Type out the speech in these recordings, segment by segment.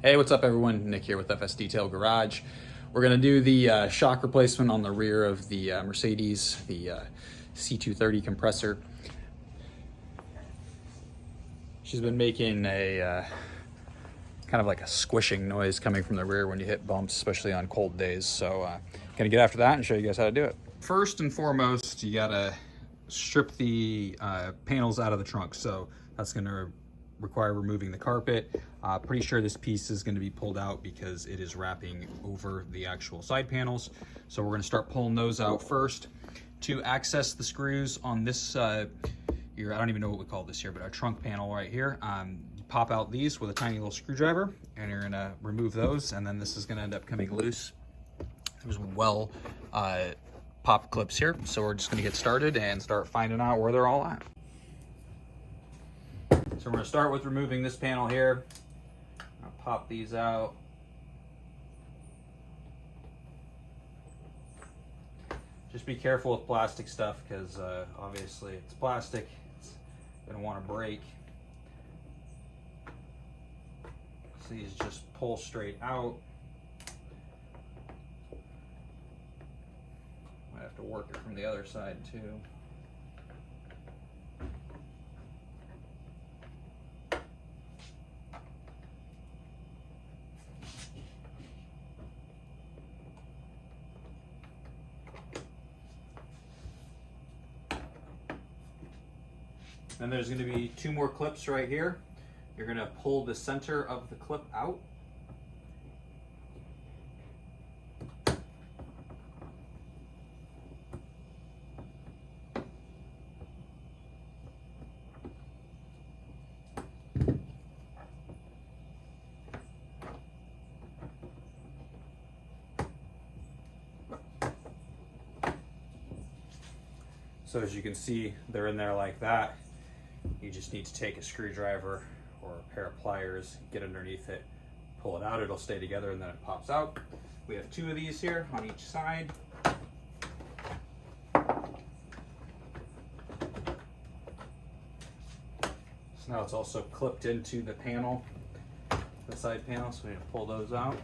Hey, what's up everyone? Nick here with FS Detail Garage. We're gonna do the shock replacement on the rear of the Mercedes, the C230 compressor. She's been making a kind of like a squishing noise coming from the rear when you hit bumps, especially on cold days. So gonna get after that and show you guys how to do it. First and foremost, you gotta strip the panels out of the trunk. So that's gonna require removing the carpet. Pretty sure this piece is going to be pulled out because it is wrapping over the actual side panels. So we're going to start pulling those out first. To access the screws on this, I don't even know what we call this here, but our trunk panel right here, you pop out these with a tiny little screwdriver and you're going to remove those, and then this is going to end up coming loose. There's pop clips here, so we're just going to get started and start finding out where they're all at. So we're going to start with removing this panel here. I'll pop these out. Just be careful with plastic stuff because obviously it's plastic. It's going to want to break. So these just pull straight out. Might have to work it from the other side too. Then there's going to be two more clips right here. You're going to pull the center of the clip out. So as you can see, they're in there like that. You just need to take a screwdriver or a pair of pliers, get underneath it, pull it out, it'll stay together and then it pops out. We have two of these here on each side. So now it's also clipped into the panel, the side panel, so we need to pull those out.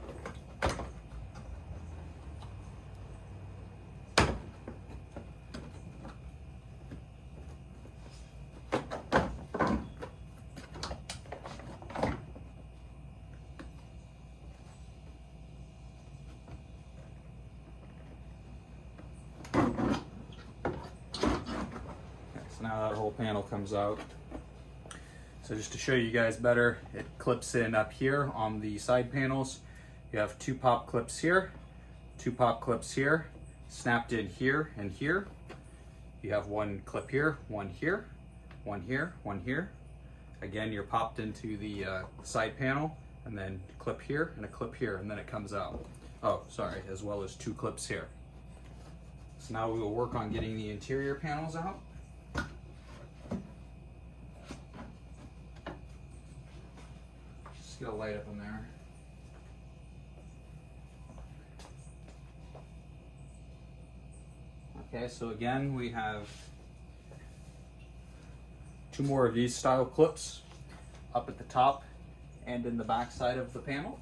So now that whole panel comes out. So just to show you guys better, it clips in up here on the side panels. You have two pop clips here, two pop clips here, snapped in here and here. You have one clip here, one here, one here, one here. Again, you're popped into the side panel, and then clip here and a clip here, and then it comes out. Oh, sorry, as well as two clips here. So now we will work on getting the interior panels out. Just get a light up in there. Okay, so again, we have two more of these style clips up at the top and in the back side of the panel.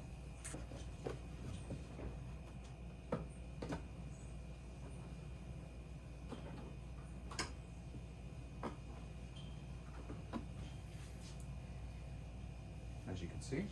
As you can see.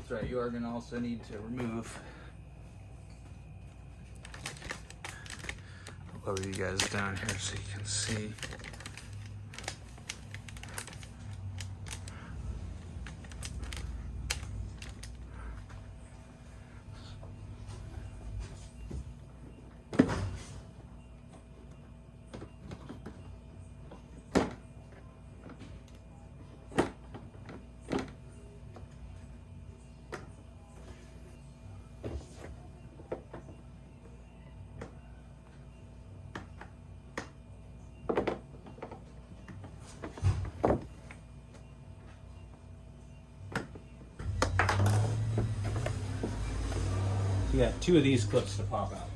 That's right, you are going to also need to remove, I'll lower you guys down here so you can see. You got 2 of these clips to pop out.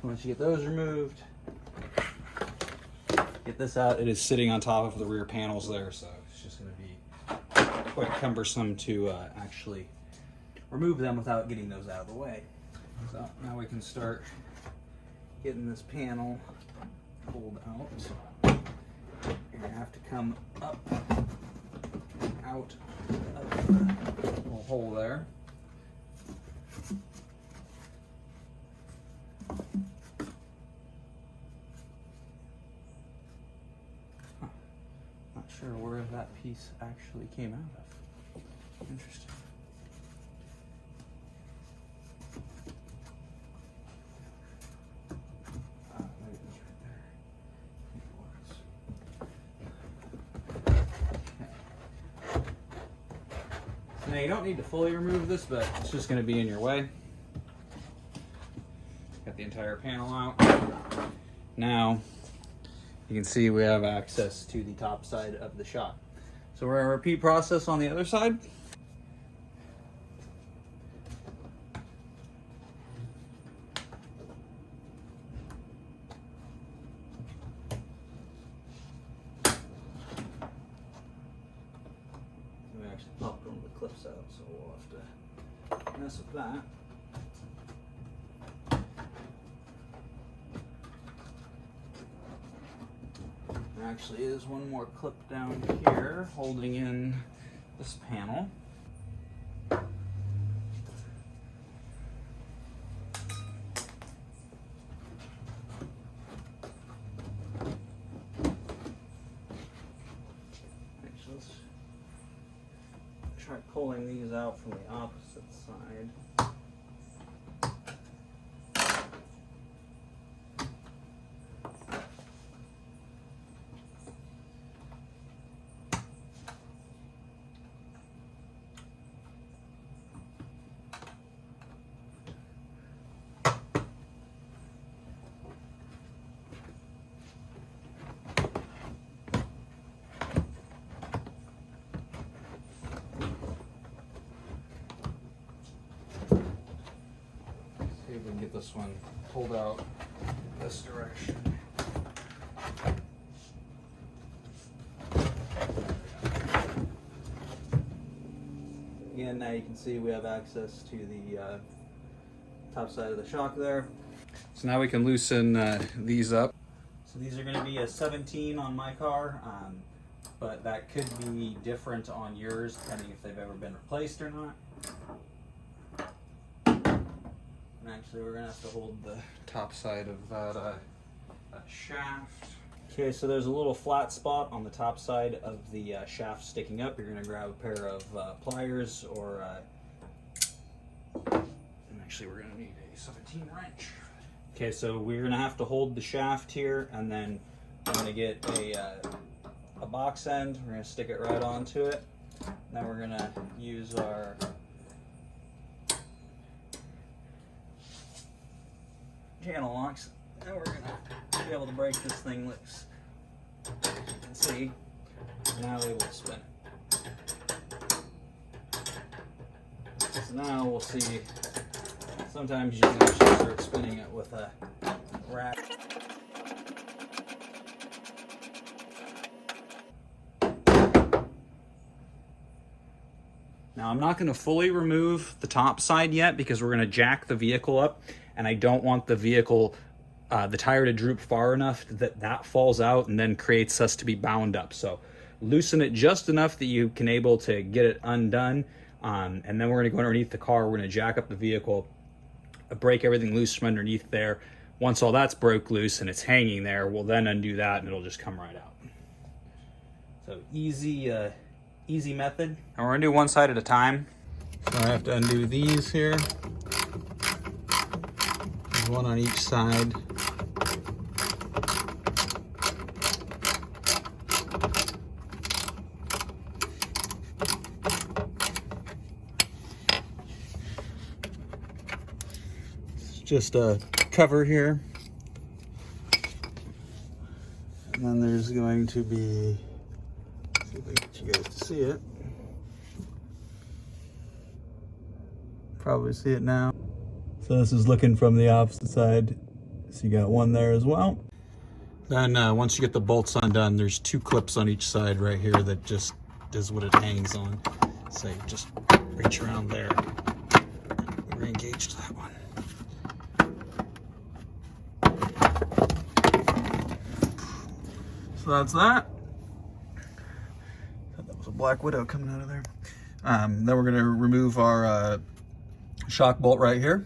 Once you get those removed, get this out. It is sitting on top of the rear panels there, so it's just going to be quite cumbersome to actually remove them without getting those out of the way. So now we can start getting this panel pulled out. You're going to have to come up and out of the little hole there. Not sure where that piece actually came out of. Interesting. Maybe it was right there. Okay. So now you don't need to fully remove this, but it's just going to be in your way. Got the entire panel out. Now you can see we have access to the top side of the shock. So we're going to repeat process on the other side. We actually popped one of the clips out, so we'll have to mess with that. There actually is one more clip down here holding in this panel. Actually, let's try pulling these out from the opposite side. See if we can get this one pulled out this direction. Again, now you can see we have access to the top side of the shock there. So now we can loosen these up. So these are going to be a 17 on my car, but that could be different on yours depending if they've ever been replaced or not. And actually we're going to have to hold the top side of that shaft. Okay, so there's a little flat spot on the top side of the shaft sticking up. You're going to grab a pair of pliers or, and actually we're going to need a 17 wrench. Okay, so we're going to have to hold the shaft here, and then I'm going to get a box end. We're going to stick it right onto it. Then we're going to use our channel locks. Now we're going to be able to break this thing loose. As you can see, we're now able to spin it. So now we'll see, sometimes you can actually start spinning it with a rack. Now I'm not going to fully remove the top side yet because we're going to jack the vehicle up, and I don't want the vehicle, the tire to droop far enough that that falls out and then creates us to be bound up. So loosen it just enough that you can able to get it undone, and then we're going to go underneath the car. We're going to jack up the vehicle, break everything loose from underneath there. Once all that's broke loose and it's hanging there, we'll then undo that and it'll just come right out. So easy method. And we're going to do one side at a time. So I have to undo these here. There's one on each side. It's just a cover here. And then there's going to be, see if I can get you guys to see it. Probably see it now. So this is looking from the opposite side. So you got one there as well. Then once you get the bolts undone, there's 2 clips on each side right here that just is what it hangs on. So you just reach around there, re-engage that one. So that's that. Thought that was a Black Widow coming out of there. Then we're gonna remove our shock bolt right here.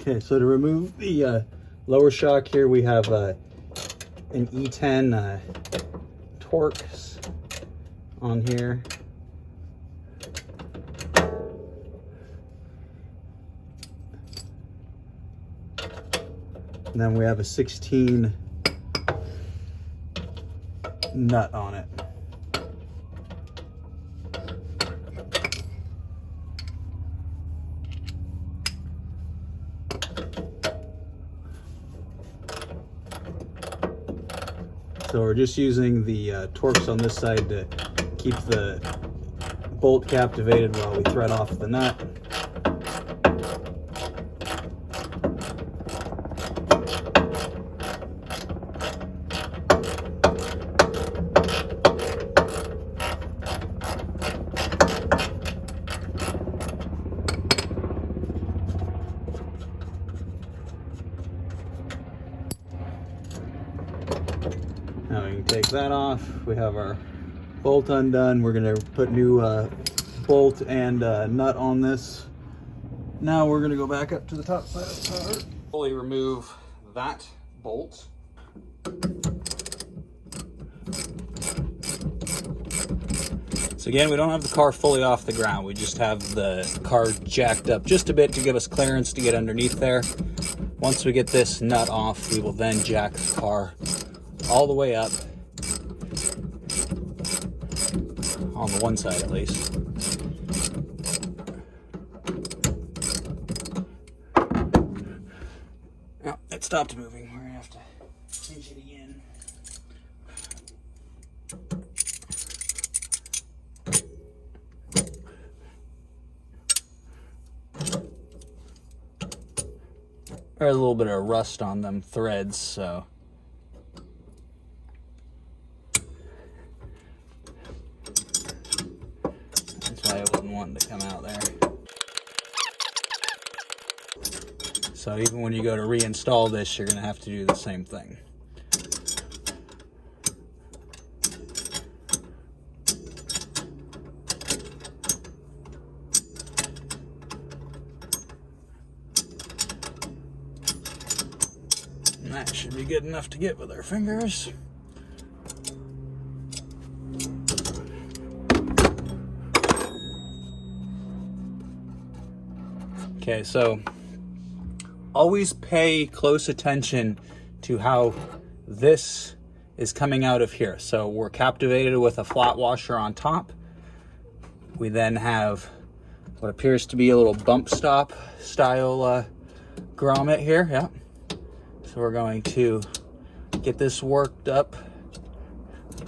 Okay, so to remove the lower shock here, we have an E10 Torx on here. And then we have a 16 nut on it. So we're just using the Torx on this side to keep the bolt captivated while we thread off the nut. Now we can take that off. We have our bolt undone. We're gonna put new bolt and nut on this. Now we're gonna go back up to the top side of the car. Fully remove that bolt. So again, we don't have the car fully off the ground. We just have the car jacked up just a bit to give us clearance to get underneath there. Once we get this nut off, we will then jack the car all the way up, on the one side at least. Oh, it stopped moving. We're gonna have to pinch it again. There's a little bit of rust on them threads, so I wouldn't want to come out there. So even when you go to reinstall this, you're going to have to do the same thing. And that should be good enough to get with our fingers. Okay, so always pay close attention to how this is coming out of here. So we're captivated with a flat washer on top. We then have what appears to be a little bump stop style grommet here. Yeah. So we're going to get this worked up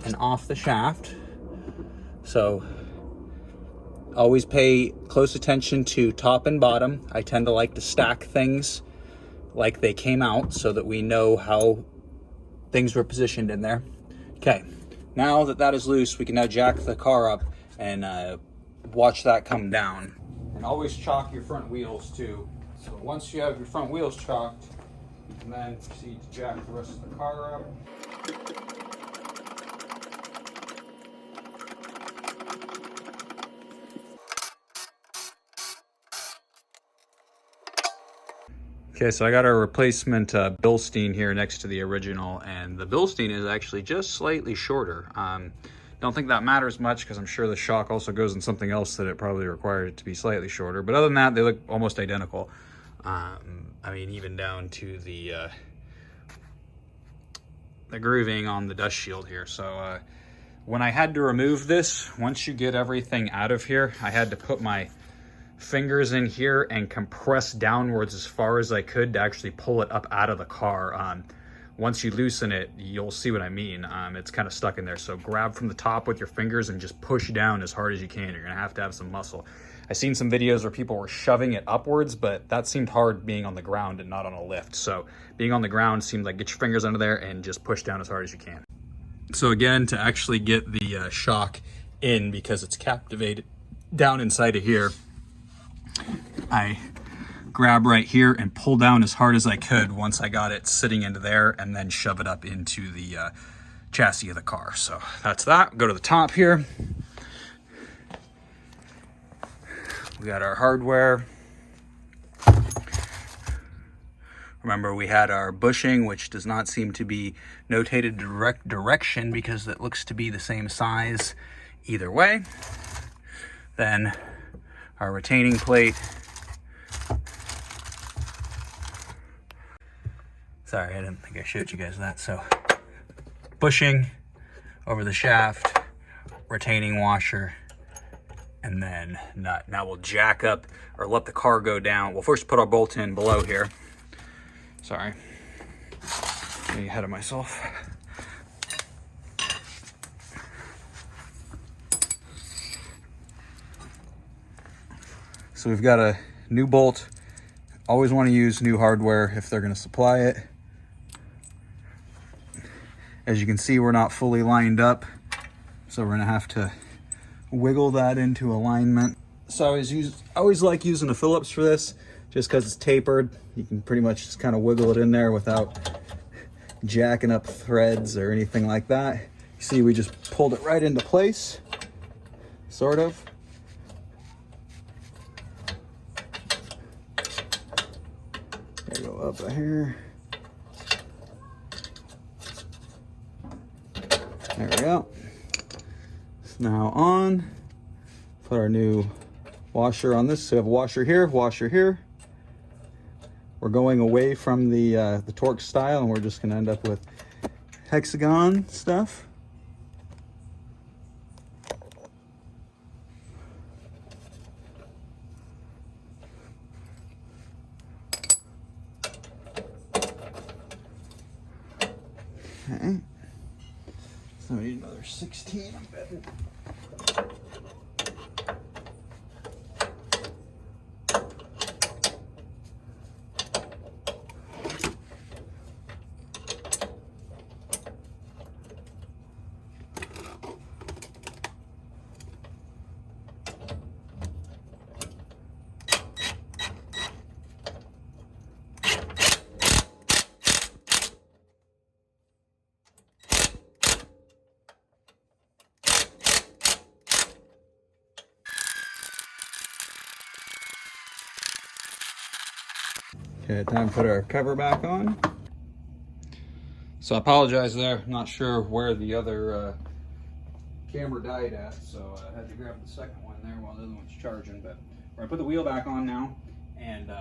and off the shaft. So always pay close attention to top and bottom. I tend to like to stack things like they came out so that we know how things were positioned in there. Okay, now that that is loose, we can now jack the car up and watch that come down. And always chock your front wheels too. So once you have your front wheels chocked, you can then proceed to jack the rest of the car up. Okay, so I got our replacement Bilstein here next to the original, and the Bilstein is actually just slightly shorter. Don't think that matters much because I'm sure the shock also goes in something else that it probably required it to be slightly shorter. But other than that, they look almost identical. I mean, even down to the grooving on the dust shield here. So when I had to remove this, once you get everything out of here, I had to put my fingers in here and compress downwards as far as I could to actually pull it up out of the car. Once you loosen it, you'll see what I mean. It's kind of stuck in there. So grab from the top with your fingers and just push down as hard as you can. You're gonna have to have some muscle. I've seen some videos where people were shoving it upwards, but that seemed hard being on the ground and not on a lift. So being on the ground seemed like get your fingers under there and just push down as hard as you can. So again, to actually get the shock in, because it's captivated down inside of here, I grab right here and pull down as hard as I could once I got it sitting into there, and then shove it up into the chassis of the car. So that's that. Go to the top here. We got our hardware. Remember, we had our bushing, which does not seem to be notated direct direction because it looks to be the same size either way. Then our retaining plate. Sorry, I didn't think I showed you guys that. So bushing over the shaft, retaining washer, and then nut. Now we'll jack up or let the car go down. We'll first put our bolt in below here. Sorry, getting ahead of myself. So we've got a new bolt. Always want to use new hardware if they're going to supply it. As you can see, we're not fully lined up, so we're going to have to wiggle that into alignment. So I always like using a Phillips for this, just because it's tapered. You can pretty much just kind of wiggle it in there without jacking up threads or anything like that. You see, we just pulled it right into place, sort of. Gotta go up here. There we go. It's now on. Put our new washer on this. So we have a washer here, washer here. We're going away from the torque style, and we're just going to end up with hexagon stuff. Okay. So we need another 16, I'm betting. Okay, time to put our cover back on. So I apologize there. I'm not sure where the other camera died at, so I had to grab the second one there while the other one's charging. But we're gonna put the wheel back on now and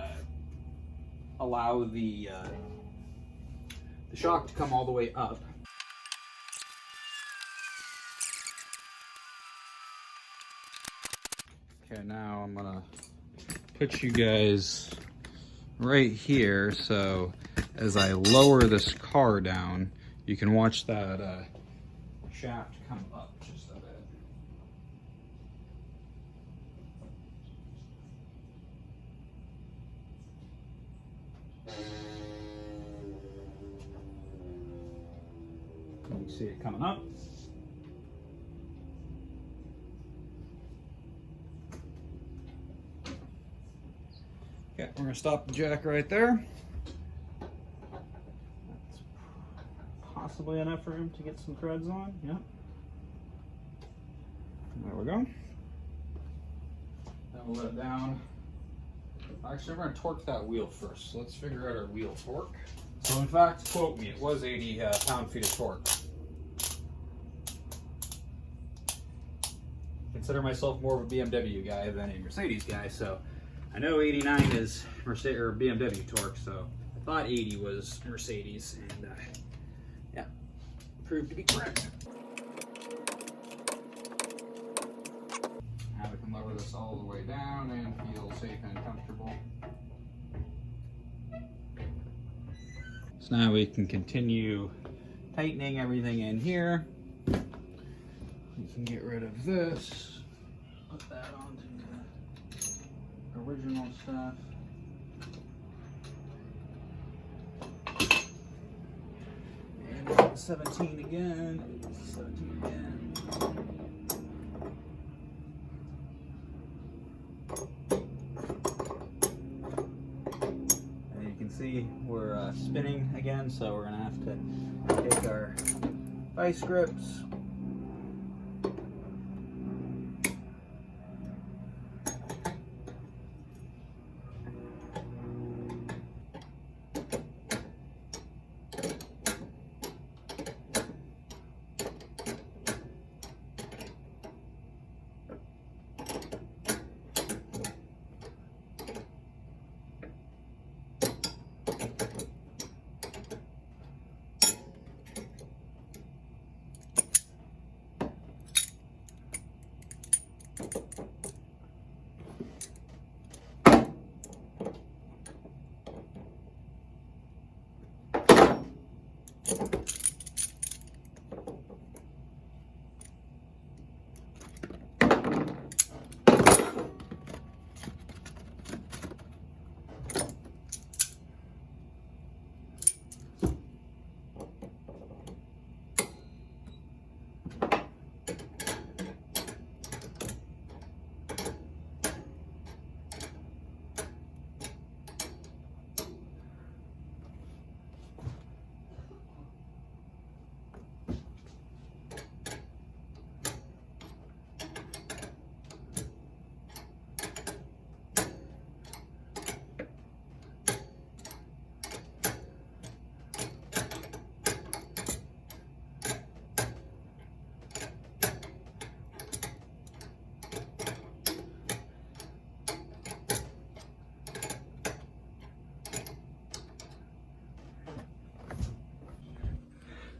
allow the shock to come all the way up. Okay, now I'm gonna put you guys right here, so as I lower this car down, you can watch that shaft come up just a bit. You can see it coming up. Okay, we're gonna stop the jack right there. That's possibly enough for him to get some threads on. Yep. There we go. Then we'll let it down. Actually, we're gonna torque that wheel first. So let's figure out our wheel torque. So in fact, quote me, it was 80 pound-feet of torque. Consider myself more of a BMW guy than a Mercedes guy, so I know 89 is Mercedes or BMW torque, so I thought 80 was Mercedes, and yeah, proved to be correct. Now we can lower this all the way down and feels safe and comfortable. So now we can continue tightening everything in here. We can get rid of this, put that onto the original stuff. And 17 again, 17 again. And you can see we're spinning again, so we're gonna have to take our vice grips,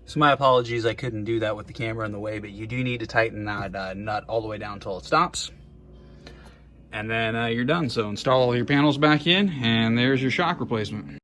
So my apologies, I couldn't do that with the camera in the way, but you do need to tighten that nut all the way down until it stops. And then you're done. So install all your panels back in, and there's your shock replacement.